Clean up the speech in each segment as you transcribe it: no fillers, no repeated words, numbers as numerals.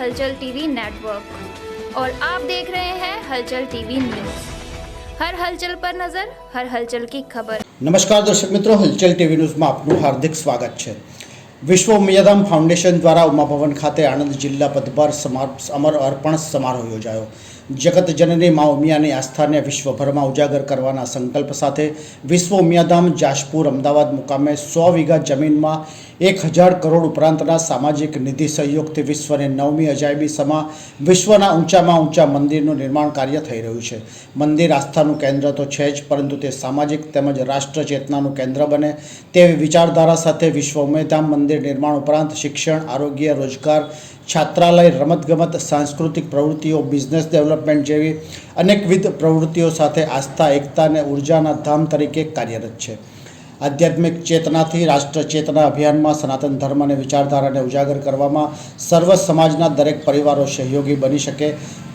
हलचल TV network और आप देख रहे हैं हलचल टीवी न्यूज़। हर हलचल पर नजर, हर हलचल की खबर। नमस्कार दर्शक मित्रों, हलचल टीवी न्यूज़ में आपનું हार्दिक સ્વાગત છે। વિશ્વ ઉમિયાધામ ફાઉન્ડેશન દ્વારા ઉમાભવન ખાતે આણંદ જિલ્લા પદભાર અમર અર્પણ સમારોહ યોજાયો। જગત જનની મા ઉમિયાની આસ્થાને વિશ્વભરમાં ઉજાગર કરવાના સંકલ્પ સાથે વિશ્વ ઉમિયાધામ જાશપુર અમદાવાદ મુકામે 100 વીઘા જમીનમાં 1000 કરોડ ઉપરાંતના સામાજિક નિધિ સહયોગથી વિશ્વની 9મી અજાયબી સમા વિશ્વના ઊંચામાં ઊંચા મંદિરનું નિર્માણ કાર્ય થઈ રહ્યું છે। મંદિર આસ્થાનું કેન્દ્ર તો છે જ, પરંતુ તે સામાજિક તેમજ રાષ્ટ્ર ચેતનાનું કેન્દ્ર બને તેવી વિચારધારા સાથે વિશ્વ ઉમિયાધામ મંદિર નિર્માણ ઉપરાંત શિક્ષણ, આરોગ્ય, રોજગાર, છાત્રાલય, રમતગમત, સાંસ્કૃતિક પ્રવૃત્તિઓ, બિઝનેસ ડેવલપમેન્ટ જેવી અનેકવિધ પ્રવૃત્તિઓ સાથે આસ્થા, એકતા અને ઉર્જાના ધામ તરીકે કાર્યરત છે। આધ્યાત્મિક ચેતનાથી રાષ્ટ્ર ચેતના અભિયાનમાં સનાતન ધર્મ અને વિચારધારાને ઉજાગર કરવામાં સર્વ સમાજના દરેક પરિવારો સહયોગી બની શકે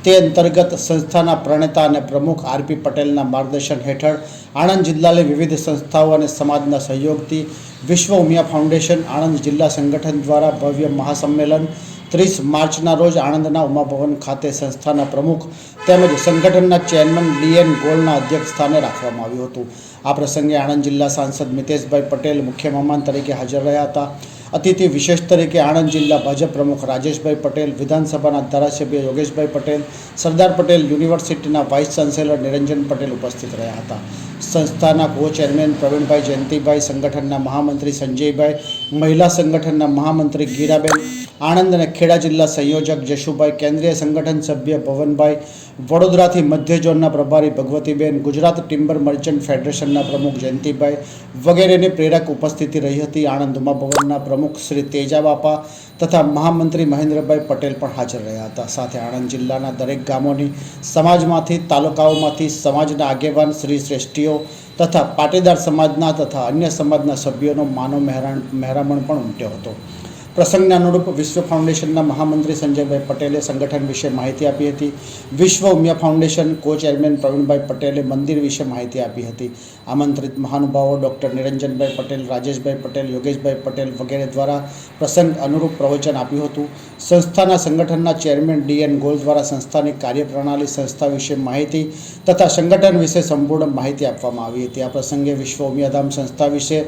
તે અંતર્ગત સંસ્થાના પ્રણેતા અને પ્રમુખ આરપી પટેલના માર્ગદર્શન હેઠળ આણંદ જિલ્લાની વિવિધ સંસ્થાઓ અને સમાજના સહયોગથી વિશ્વ ઉમિયા ફાઉન્ડેશન આણંદ જિલ્લા સંગઠન દ્વારા ભવ્ય મહાસંમેલન 30 માર્ચના રોજ આણંદના ઉમાભવન ખાતે સંસ્થાના પ્રમુખ તેમજ સંગઠનના ચેરમેન ડીએન ગોલના અધ્યક્ષ સ્થાને રાખવામાં આવ્યું હતું। આ પ્રસંગે આણંદ જિલ્લા સાંસદ મિતેશભાઈ પટેલ મુખ્ય મહેમાન તરીકે હાજર રહ્યા હતા। અતિથિ વિશેષ તરીકે આણંદ જિલ્લા ભાજપ પ્રમુખ રાજેશભાઈ પટેલ, વિધાનસભાના ધારાસભ્ય યોગેશભાઈ પટેલ, સરદાર પટેલ યુનિવર્સિટીના વાઇસ ચાન્સેલર નિરંજન પટેલ ઉપસ્થિત રહ્યા હતા। સંસ્થાના કો ચેરમેન પ્રવીણભાઈ જયંતિભાઈ, સંગઠનના મહામંત્રી સંજયભાઈ, મહિલા સંગઠનના મહામંત્રી ગીરાબેન, આણંદ અને ખેડા જિલ્લા સંયોજક જશુભાઈ, કેન્દ્રીય સંગઠન સભ્ય ભવનભાઈ, વડોદરાથી મધ્ય ઝોનના પ્રભારી ભગવતીબેન, ગુજરાત ટિમ્બર મર્ચન્ટ ફેડરેશનના પ્રમુખ જયંતિભાઈ વગેરેની પ્રેરક ઉપસ્થિતિ રહી હતી। આણંદ ઉમાભવનના પ્રમુખ શ્રી તેજાબાપા તથા મહામંત્રી મહેન્દ્રભાઈ પટેલ પણ હાજર રહ્યા હતા। સાથે આણંદ જિલ્લાના દરેક ગામોની, સમાજમાંથી, તાલુકાઓમાંથી સમાજના આગેવાન શ્રી શ્રેષ્ઠીઓ તથા પાટીદાર સમાજના તથા અન્ય સમાજના સભ્યોનો માનવ મહેરામણ પણ ઉમટ્યો હતો। પ્રસંગના અનુરૂપ વિશ્વ ફાઉન્ડેશનના મહામંત્રી સંજયભાઈ પટેલે સંગઠન વિશે માહિતી આપી હતી। વિશ્વ ઉમિયા ફાઉન્ડેશન કો ચેરમેન પ્રવીણભાઈ પટેલે મંદિર વિશે માહિતી આપી હતી। આમંત્રિત મહાનુભાવો ડૉક્ટર નિરંજનભાઈ પટેલ, રાજેશભાઈ પટેલ, યોગેશભાઈ પટેલ વગેરે દ્વારા પ્રસંગ અનુરૂપ પ્રવચન આપ્યું હતું। સંસ્થાના સંગઠનના ચેરમેન ડીએન ગોલ દ્વારા સંસ્થાની કાર્યપ્રણાલી, સંસ્થા વિશે માહિતી તથા સંગઠન વિશે સંપૂર્ણ માહિતી આપવામાં આવી હતી। આ પ્રસંગે વિશ્વ ઉમિયાધામ સંસ્થા વિશે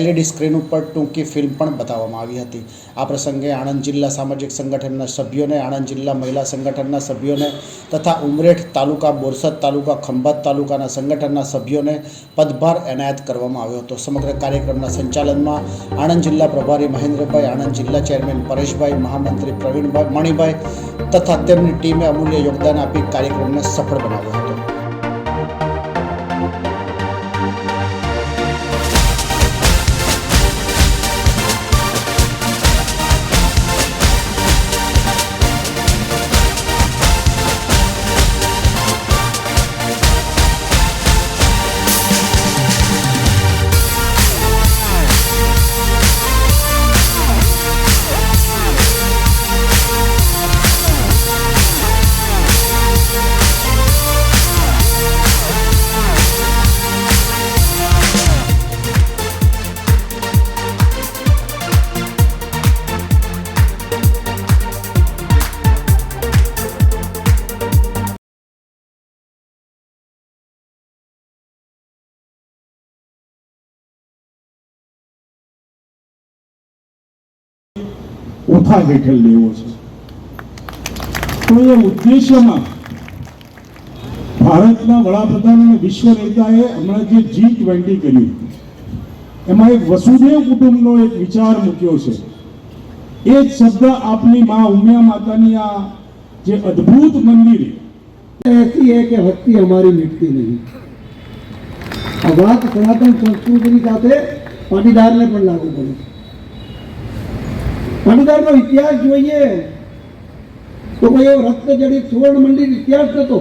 LED સ્ક્રીન ઉપર ટૂંકી ફિલ્મ પણ બતાવવામાં આવી હતી। આ પ્રસંગે આણંદ જિલ્લા સામાજિક સંગઠનના સભ્યોને, આણંદ જિલ્લા મહિલા સંગઠનના સભ્યોને તથા ઉમરેઠ તાલુકા, બોરસદ તાલુકા, ખંભાત તાલુકાના સંગઠનના સભ્યોને પદભાર એનાયત કરવામાં આવ્યો હતો। સમગ્ર કાર્યક્રમના સંચાલનમાં આણંદ જિલ્લા પ્રભારી મહેન્દ્રભાઈ, આણંદ જિલ્લા ચેરમેન પરેશભાઈ, મહામંત્રી પ્રવીણભાઈ મણિભાઈ તથા તેમની ટીમે અમૂલ્ય યોગદાન આપી કાર્યક્રમને સફળ બનાવ્યો હતો। ઓથા હેઠળ લેવો છે તો એ ઉદ્દેશ્યમાં ભારતના વડાપ્રધાન અને વિશ્વ નેતાએ હમણાં જે G20 કર્યું એમાં એક વસુદેવ કુટુંબનો એક વિચાર મૂક્યો છે। એ જ શબ્દ આપની મા ઉમિયા માતાની આ જે અદ્ભુત મંદિર ऐसी है कि भक्ति हमारी मिटती नहीं। આ વાત સનાતન સંસ્કૃતિની સાથે પાટીદારને પણ લાગુ પડે છે। પાટીદારનો ઇતિહાસ જોઈએ તો કોઈ એવો રક્ત જડિત સુવર્ણ મંદિર ઇતિહાસ નતો।